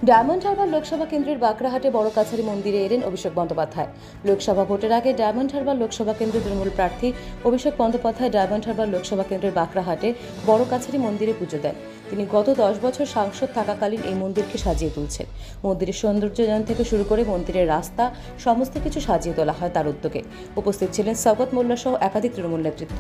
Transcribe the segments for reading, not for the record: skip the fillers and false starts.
Diamond Harbour Lok Sabha কেন্দ্রের বাঁকড়াহাটে বড় কাছারি মন্দিরে এলেন অভিষেক বন্দ্যোপাধ্যায়। লোকসভা ভোটের আগে ডায়মন্ড হারবার লোকসভা কেন্দ্রের তৃণমূল প্রার্থী অভিষেক বন্দ্যোপাধ্যায় ডায়মন্ড হারবার লোকসভা কেন্দ্রের বাঁকড়াহাটে বড় কাছারি মন্দিরে পুজো দেন। তিনি গত 10 বছর সাংসদ থাকাকালীন এই মন্দিরকে সাজিয়ে তুলছেন। মন্দিরের সৌন্দর্যায়ন থেকে শুরু করে মন্দিরের রাস্তা সমস্ত কিছু সাজিয়ে তোলা হয় তার উদ্যোগে। উপস্থিত ছিলেন শওকত মোল্লা সহ একাধিক তৃণমূল নেতৃত্ব।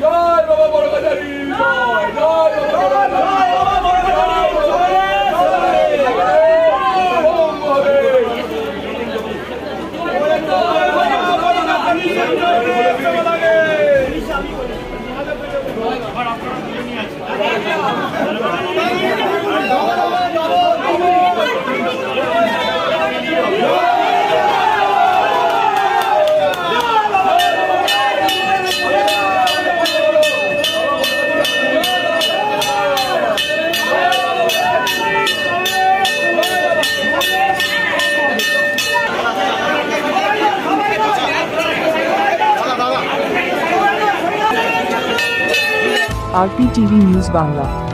জয় বাবা বড় কাছারি, জয় জয় RPTV News Bangla।